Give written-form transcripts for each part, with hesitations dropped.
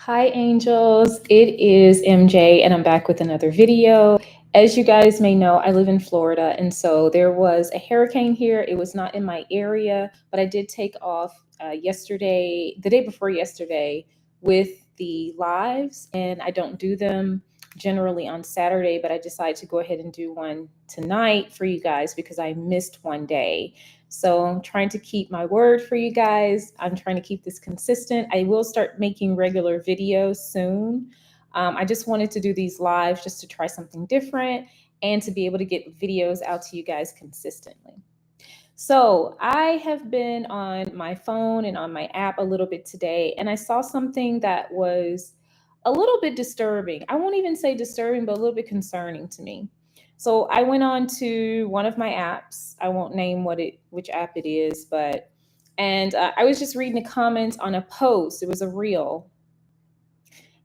Hi, angels. It is MJ, and I'm back with another video. As you guys may know, I live in Florida, and so there was a hurricane here. It was not in my area, but I did take off yesterday, the day before yesterday, with the lives, and I don't do them generally on Saturday, but I decided to go ahead and do one tonight for you guys because I missed one day. So I'm trying to keep my word for you guys. I'm trying to keep this consistent. I will start making regular videos soon. I just wanted to do these lives just to try something different and to be able to get videos out to you guys consistently. So I have been on my phone and on my app a little bit today, and I saw something that was a little bit disturbing. I won't even say disturbing, but a little bit concerning to me. So I went on to one of my apps. I won't name which app it is, but I was just reading the comments on a post. It was a reel,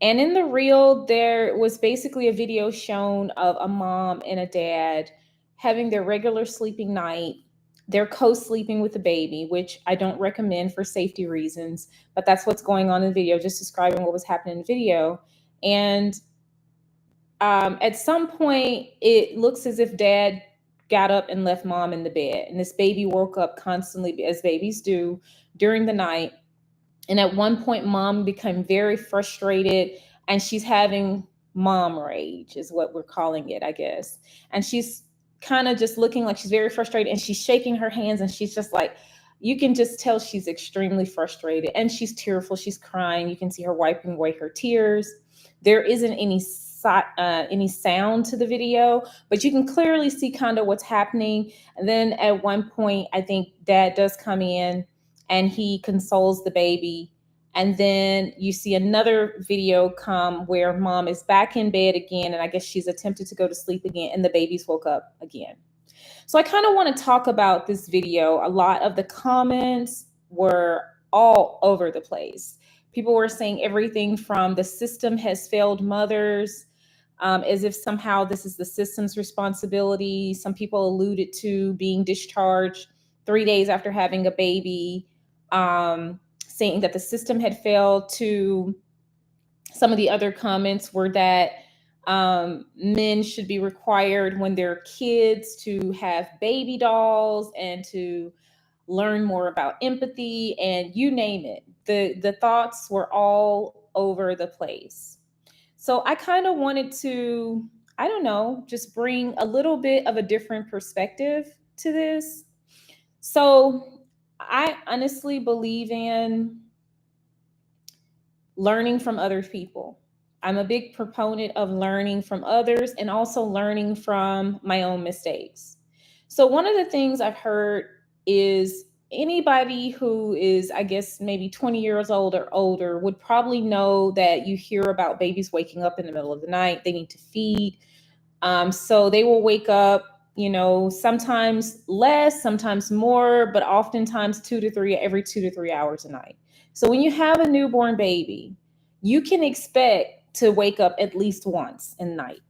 and in the reel, there was basically a video shown of a mom and a dad having their regular sleeping night. They're co sleeping with the baby, which I don't recommend for safety reasons, but that's what's going on in the video, just describing what was happening in the video. And at some point, it looks as if dad got up and left mom in the bed, and this baby woke up constantly, as babies do, during the night. And at one point, mom became very frustrated and she's having mom rage, is what we're calling it, I guess. And she's kind of just looking like she's very frustrated and she's shaking her hands and she's just like, you can just tell she's extremely frustrated and she's tearful. She's crying. You can see her wiping away her tears. There isn't any sound to the video, but you can clearly see kind of what's happening. And then at one point, I think dad does come in and he consoles the baby. And then you see another video come where mom is back in bed again. And I guess she's attempted to go to sleep again and the babies woke up again. So I kind of want to talk about this video. A lot of the comments were all over the place. People were saying everything from the system has failed mothers, as if somehow this is the system's responsibility. Some people alluded to being discharged 3 days after having a baby, saying that the system had failed. To some of the other comments were that men should be required when they're kids to have baby dolls and to learn more about empathy, and you name it. The thoughts were all over the place. So I kind of wanted to, I don't know, just bring a little bit of a different perspective to this. So I honestly believe in learning from other people. I'm a big proponent of learning from others and also learning from my own mistakes. So, one of the things I've heard is anybody who is, I guess, maybe 20 years old or older would probably know that you hear about babies waking up in the middle of the night. They need to feed. So they will wake up, sometimes less, sometimes more, but oftentimes every 2 to 3 hours a night. So when you have a newborn baby, you can expect to wake up at least once in the night.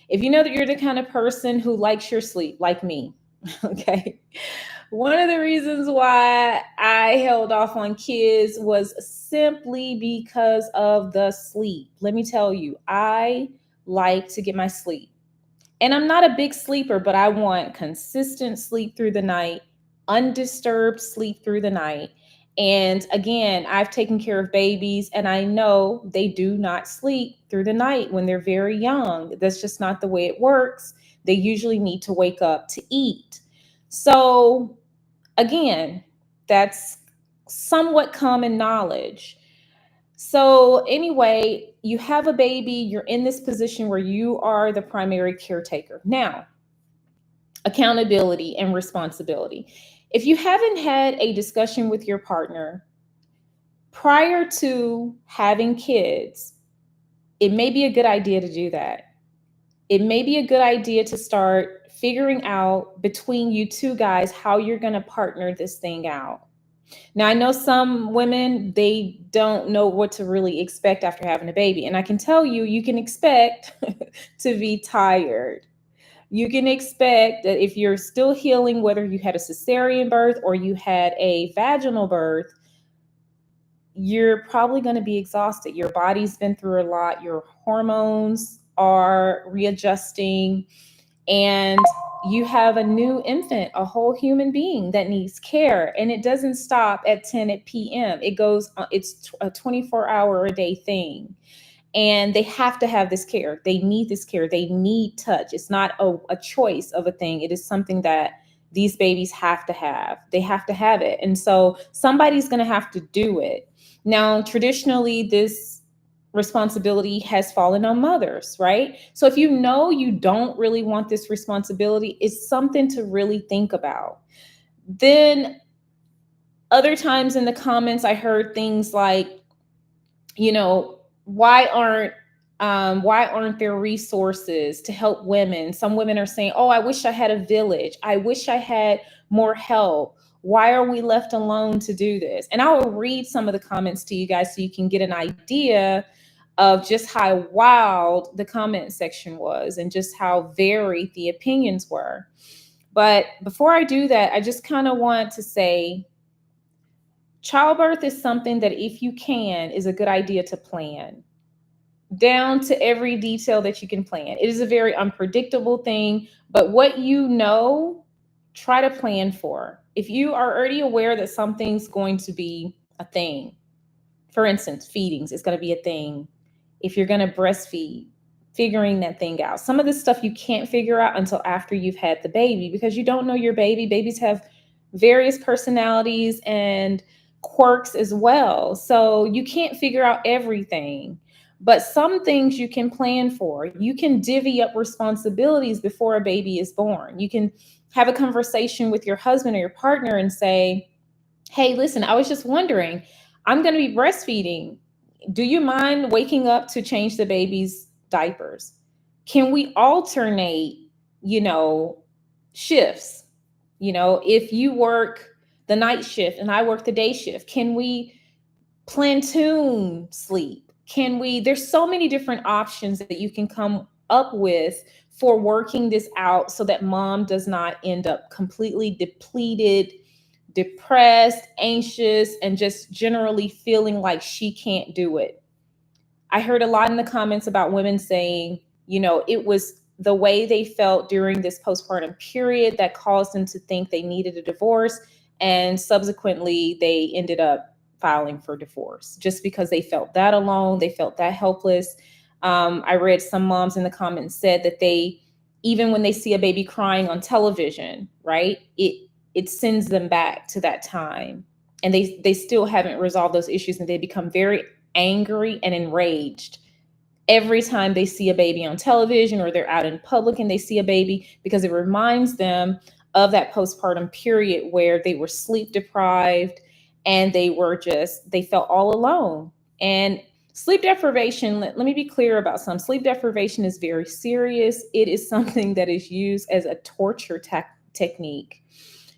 If you know that you're the kind of person who likes your sleep, like me, okay. One of the reasons why I held off on kids was simply because of the sleep. Let me tell you, I like to get my sleep. And I'm not a big sleeper, but I want consistent sleep through the night, undisturbed sleep through the night. And again, I've taken care of babies and I know they do not sleep through the night when they're very young. That's just not the way it works. They usually need to wake up to eat. So, again, that's somewhat common knowledge. So, anyway, you have a baby, you're in this position where you are the primary caretaker. Now, accountability and responsibility. If you haven't had a discussion with your partner prior to having kids, it may be a good idea to do that. It may be a good idea to start figuring out between you two guys how you're going to partner this thing out. Now, I know some women, they don't know what to really expect after having a baby. And I can tell you, you can expect to be tired. You can expect that if you're still healing, whether you had a cesarean birth or you had a vaginal birth, you're probably going to be exhausted. Your body's been through a lot. Your hormones are readjusting, and you have a new infant, a whole human being that needs care. And it doesn't stop at 10 p.m. It goes, it's a 24-hour a day thing. And they have to have this care. They need this care. They need touch. It's not a choice of a thing. It is something that these babies have to have. They have to have it. And so somebody's going to have to do it. Now, traditionally, this responsibility has fallen on mothers, right? So if you know you don't really want this responsibility, it's something to really think about. Then other times in the comments, I heard things like, you know, why aren't there resources to help women? Some women are saying, oh, I wish I had a village. I wish I had more help. Why are we left alone to do this? And I will read some of the comments to you guys so you can get an idea of just how wild the comment section was and just how varied the opinions were. But before I do that, I just kind of want to say childbirth is something that, if you can, is a good idea to plan down to every detail that you can plan. It is a very unpredictable thing, but what you know, try to plan for. If you are already aware that something's going to be a thing, for instance, feedings is going to be a thing. If you're going to breastfeed, figuring that thing out. Some of this stuff you can't figure out until after you've had the baby, because you don't know your baby. Babies have various personalities and quirks as well. So you can't figure out everything. But some things you can plan for. You can divvy up responsibilities before a baby is born. You can have a conversation with your husband or your partner and say, hey, listen, I was just wondering, I'm going to be breastfeeding. Do you mind waking up to change the baby's diapers? Can we alternate, shifts? If you work the night shift and I work the day shift, can we platoon sleep? There's so many different options that you can come up with for working this out so that mom does not end up completely depleted, depressed, anxious, and just generally feeling like she can't do it. I heard a lot in the comments about women saying, it was the way they felt during this postpartum period that caused them to think they needed a divorce. And subsequently, they ended up filing for divorce just because they felt that alone. They felt that helpless. I read some moms in the comments said that even when they see a baby crying on television, right, it sends them back to that time. And they still haven't resolved those issues, and they become very angry and enraged every time they see a baby on television or they're out in public and they see a baby, because it reminds them of that postpartum period where they were sleep deprived and they felt all alone. And sleep deprivation, let me be clear about some. Sleep deprivation is very serious. It is something that is used as a torture technique.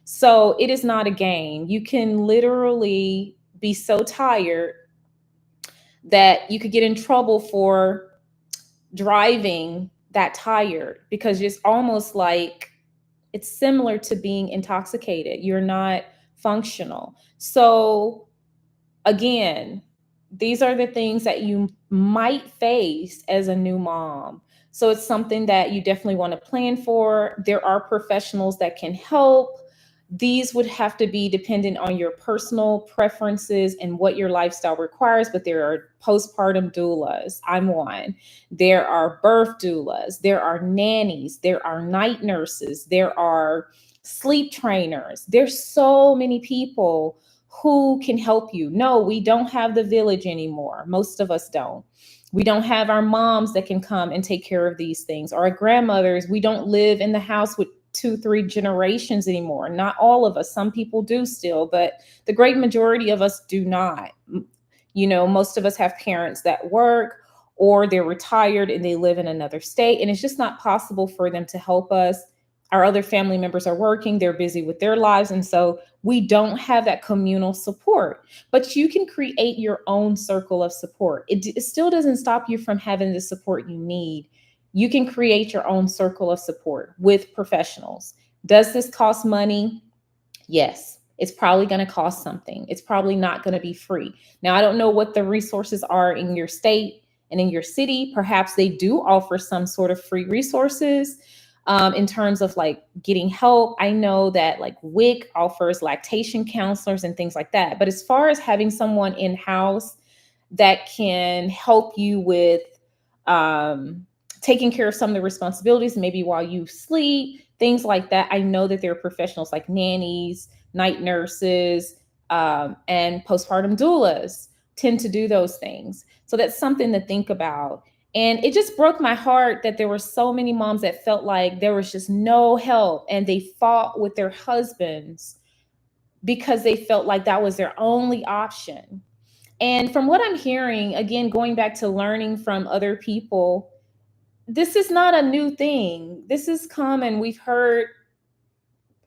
So it is not a game. You can literally be so tired that you could get in trouble for driving that tired, because it's almost like it's similar to being intoxicated. You're not functional. So again, these are the things that you might face as a new mom. So it's something that you definitely want to plan for. There are professionals that can help. These would have to be dependent on your personal preferences and what your lifestyle requires, but there are postpartum doulas. I'm one. There are birth doulas. There are nannies. There are night nurses. There are sleep trainers. There's so many people who can help you. No, we don't have the village anymore. Most of us don't. We don't have our moms that can come and take care of these things, or our grandmothers. We don't live in the house with 2-3 generations anymore. Not all of us. Some people do still, but the great majority of us do not. Most of us have parents that work, or they're retired and they live in another state, and it's just not possible for them to help us. Our other family members are working, they're busy with their lives, and so we don't have that communal support. But you can create your own circle of support. It still doesn't stop you from having the support you need. You can create your own circle of support with professionals. Does this cost money? Yes. It's probably going to cost something. It's probably not going to be free. Now, I don't know what the resources are in your state and in your city. Perhaps they do offer some sort of free resources in terms of like getting help. I know that like WIC offers lactation counselors and things like that. But as far as having someone in house that can help you with um, taking care of some of the responsibilities, maybe while you sleep, things like that. I know that there are professionals like nannies, night nurses, and postpartum doulas tend to do those things. So that's something to think about. And it just broke my heart that there were so many moms that felt like there was just no help and they fought with their husbands because they felt like that was their only option. And from what I'm hearing, again, going back to learning from other people, this is not a new thing. This is common. We've heard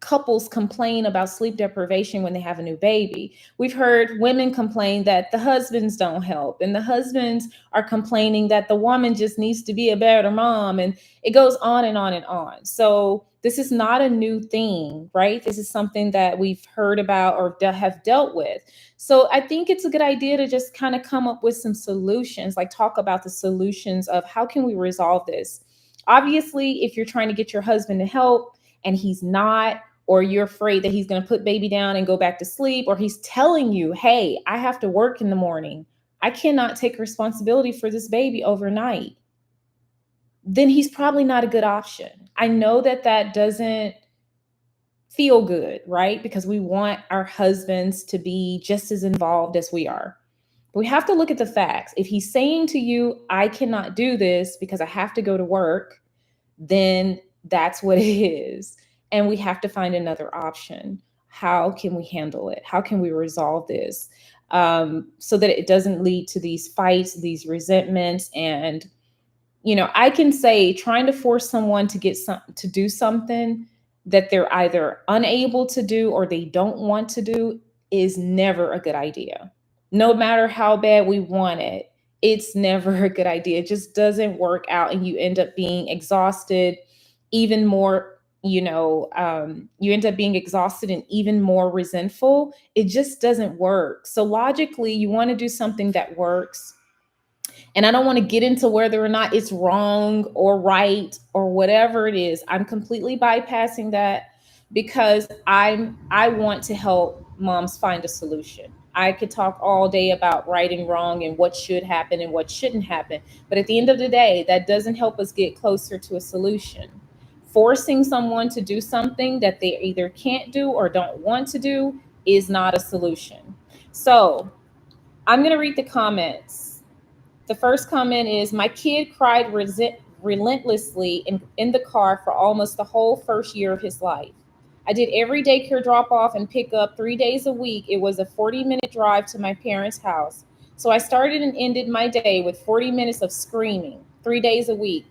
couples complain about sleep deprivation when they have a new baby. We've heard women complain that the husbands don't help, and the husbands are complaining that the woman just needs to be a better mom. And it goes on and on and on. So this is not a new thing, right? This is something that we've heard about or have dealt with. So I think it's a good idea to just kind of come up with some solutions, like talk about the solutions of how can we resolve this. Obviously, if you're trying to get your husband to help and he's not, or you're afraid that he's going to put baby down and go back to sleep, or he's telling you, hey, I have to work in the morning, I cannot take responsibility for this baby overnight, then he's probably not a good option. I know that that doesn't feel good, right? Because we want our husbands to be just as involved as we are. But we have to look at the facts. If he's saying to you, I cannot do this because I have to go to work, then that's what it is. And we have to find another option. How can we handle it? How can we resolve this so that it doesn't lead to these fights, these resentments? And, you know, I can say trying to force someone to do something that they're either unable to do or they don't want to do is never a good idea. No matter how bad we want it, it's never a good idea. It just doesn't work out and you end up being exhausted, even more, you end up being exhausted and even more resentful. It just doesn't work. So logically, you want to do something that works. And I don't want to get into whether or not it's wrong or right or whatever it is. I'm completely bypassing that because I want to help moms find a solution. I could talk all day about right and wrong and what should happen and what shouldn't happen. But at the end of the day, that doesn't help us get closer to a solution. Forcing someone to do something that they either can't do or don't want to do is not a solution. So I'm going to read the comments. The first comment is, my kid cried relentlessly in the car for almost the whole first year of his life. I did every daycare drop off and pick up 3 days a week. It was a 40-minute drive to my parents' house. So I started and ended my day with 40 minutes of screaming 3 days a week.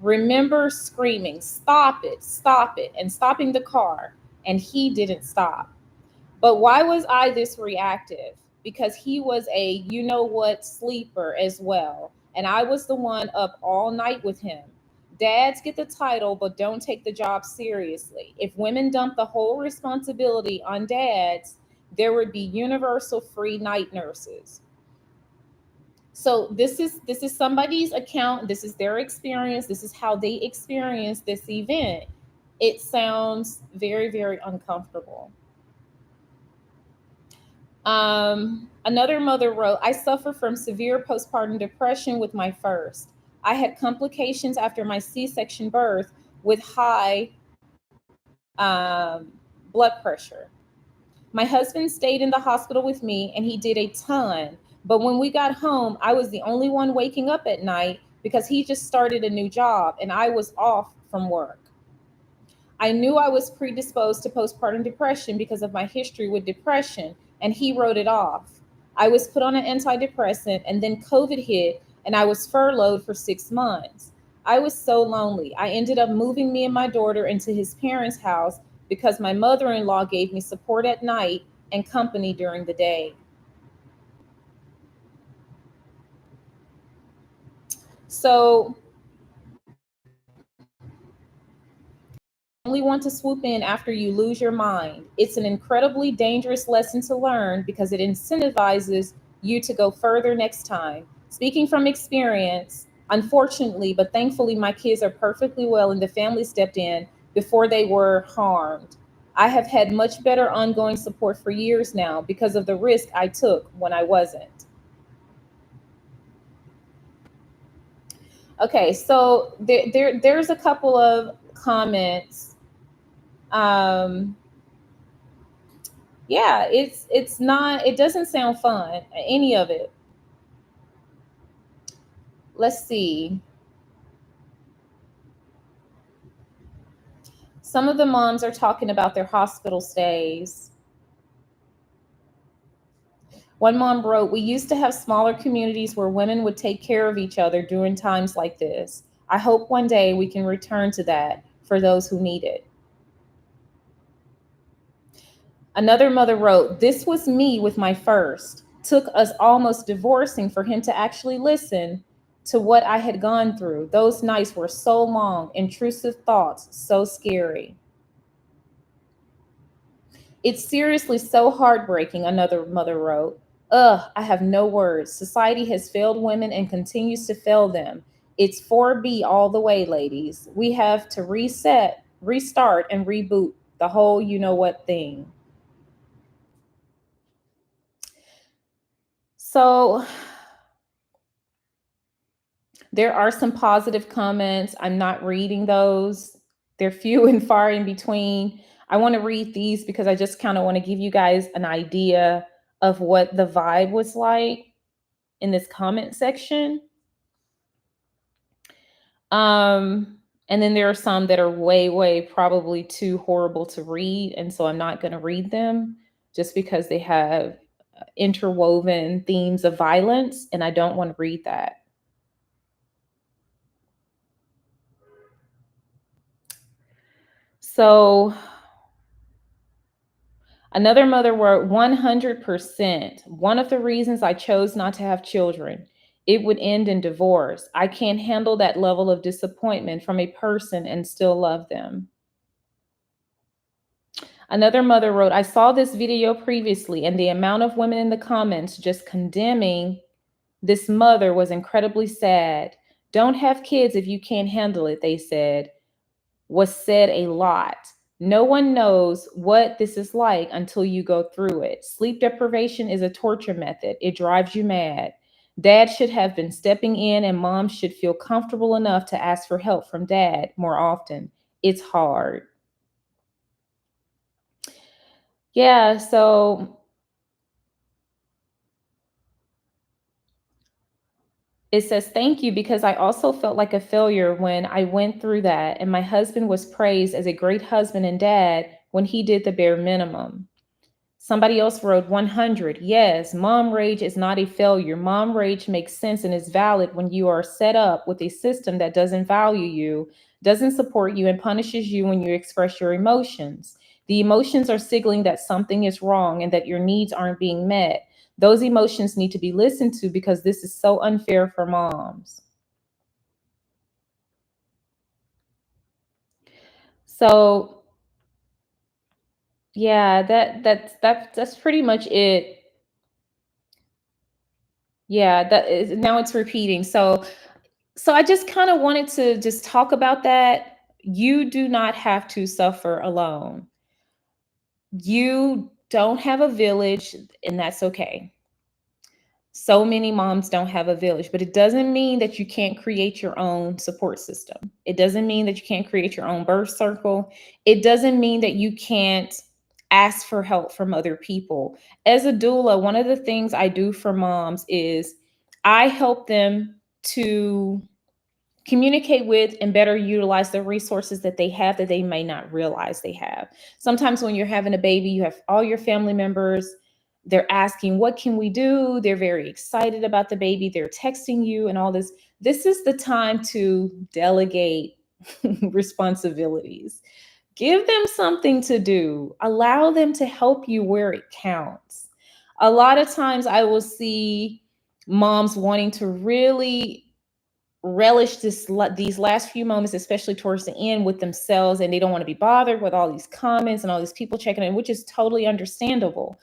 Remember screaming, stop it, and stopping the car. And he didn't stop. But why was I this reactive? Because he was a you know what sleeper as well. And I was the one up all night with him. Dads get the title, but don't take the job seriously. If women dump the whole responsibility on dads, there would be universal free night nurses. So this is somebody's account. This is their experience. This is how they experience this event. It sounds very, very uncomfortable. Another mother wrote, I suffer from severe postpartum depression with my first. I had complications after my C-section birth with high um, blood pressure. My husband stayed in the hospital with me and he did a ton. But when we got home, I was the only one waking up at night because he just started a new job and I was off from work. I knew I was predisposed to postpartum depression because of my history with depression, and he wrote it off. I was put on an antidepressant, and then COVID hit, and I was furloughed for 6 months. I was so lonely. I ended up moving me and my daughter into his parents' house because my mother in law gave me support at night and company during the day. So, only want to swoop in after you lose your mind. It's an incredibly dangerous lesson to learn because it incentivizes you to go further next time. Speaking from experience, unfortunately, but thankfully, my kids are perfectly well and the family stepped in before they were harmed. I have had much better ongoing support for years now because of the risk I took when I wasn't. Okay, so there's a couple of comments. Um, yeah, it's not. It doesn't sound fun. Any of it. Let's see. Some of the moms are talking about their hospital stays. One mom wrote, "We used to have smaller communities where women would take care of each other during times like this. I hope one day we can return to that for those who need it." Another mother wrote, "This was me with my first. Took us almost divorcing for him to actually listen to what I had gone through. Those nights were so long, intrusive thoughts, so scary. It's seriously so heartbreaking," another mother wrote. "Ugh, I have no words. Society has failed women and continues to fail them. It's 4B all the way, ladies. We have to reset, restart, and reboot the whole you know what thing." So there are some positive comments. I'm not reading those. They're few and far in between. I want to read these because I just kind of want to give you guys an idea of what the vibe was like in this comment section. And then there are some that are way probably too horrible to read. And so I'm not going to read them just because they have interwoven themes of violence. And I don't want to read that. So another mother wrote, 100%. One of the reasons I chose not to have children, it would end in divorce. I can't handle that level of disappointment from a person and still love them. Another mother wrote, I saw this video previously, and the amount of women in the comments just condemning this mother was incredibly sad. Don't have kids if you can't handle it, they said, was said a lot. No one knows what this is like until you go through it. Sleep deprivation is a torture method. It drives you mad. Dad should have been stepping in, and mom should feel comfortable enough to ask for help from dad more often. It's hard. Yeah, so it says, thank you, because I also felt like a failure when I went through that, and my husband was praised as a great husband and dad when he did the bare minimum. Somebody else wrote 100. Yes, mom rage is not a failure. Mom rage makes sense and is valid when you are set up with a system that doesn't value you, doesn't support you, and punishes you when you express your emotions. The emotions are signaling that something is wrong and that your needs aren't being met. Those emotions need to be listened to because this is so unfair for moms. So yeah, that's pretty much it. Yeah, that is, now it's repeating. So I just kind of wanted to just talk about that. You do not have to suffer alone. You don't have a village, and that's okay. So many moms don't have a village, but it doesn't mean that you can't create your own support system. It doesn't mean that you can't create your own birth circle. It doesn't mean that you can't ask for help from other people. As a doula, one of the things I do for moms is I help them to communicate with and better utilize the resources that they have that they may not realize they have. Sometimes when you're having a baby, you have all your family members, they're asking, what can we do? They're very excited about the baby. They're texting you and all this. This is the time to delegate responsibilities. Give them something to do. Allow them to help you where it counts. A lot of times I will see moms wanting to really relish these last few moments, especially towards the end, with themselves, and they don't want to be bothered with all these comments and all these people checking in, which is totally understandable.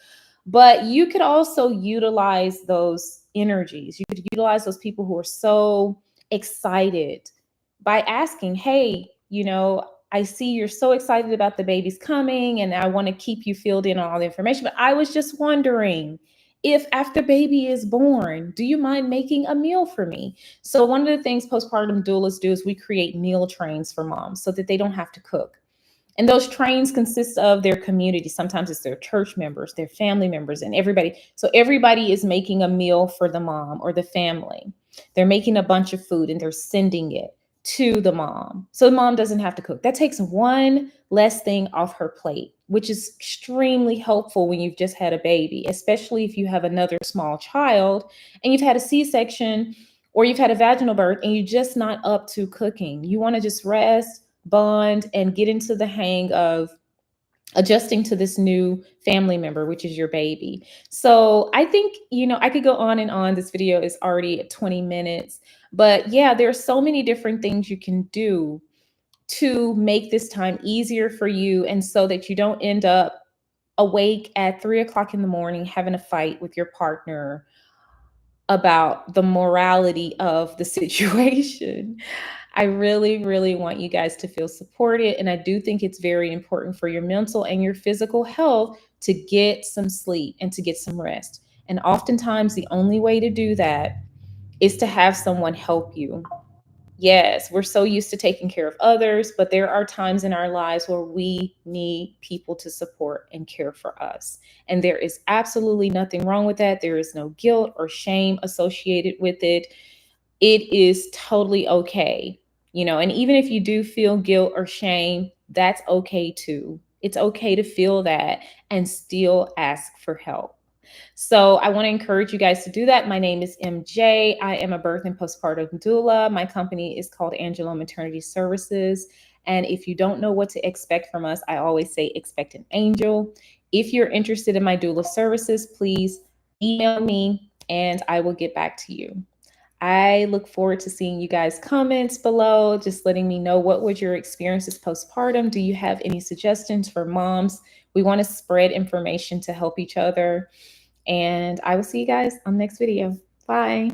But you could also utilize those energies. You could utilize those people who are so excited by asking, hey, I see you're so excited about the baby's coming, and I want to keep you filled in on all the information. But I was just wondering, if after baby is born, do you mind making a meal for me? So one of the things postpartum doulas do is we create meal trains for moms so that they don't have to cook. And those trains consist of their community. Sometimes it's their church members, their family members, and everybody. So everybody is making a meal for the mom or the family. They're making a bunch of food and they're sending it to the mom. So the mom doesn't have to cook. That takes one less thing off her plate, which is extremely helpful when you've just had a baby, especially if you have another small child and you've had a C-section or you've had a vaginal birth and you're just not up to cooking. You want to just rest, bond, and get into the hang of adjusting to this new family member, which is your baby. So I think, I could go on and on. This video is already at 20 minutes. But yeah, there are so many different things you can do to make this time easier for you, and so that you don't end up awake at 3 o'clock in the morning having a fight with your partner about the morality of the situation. I really, really want you guys to feel supported. And I do think it's very important for your mental and your physical health to get some sleep and to get some rest. And oftentimes, the only way to do that is to have someone help you. Yes, we're so used to taking care of others, but there are times in our lives where we need people to support and care for us. And there is absolutely nothing wrong with that. There is no guilt or shame associated with it. It is totally okay. And even if you do feel guilt or shame, that's okay too. It's okay to feel that and still ask for help. So I want to encourage you guys to do that. My name is MJ. I am a birth and postpartum doula. My company is called Angelo Maternity Services. And if you don't know what to expect from us, I always say expect an angel. If you're interested in my doula services, please email me and I will get back to you. I look forward to seeing you guys' comments below, just letting me know, what was your experiences postpartum? Do you have any suggestions for moms? We want to spread information to help each other. And I will see you guys on the next video. Bye.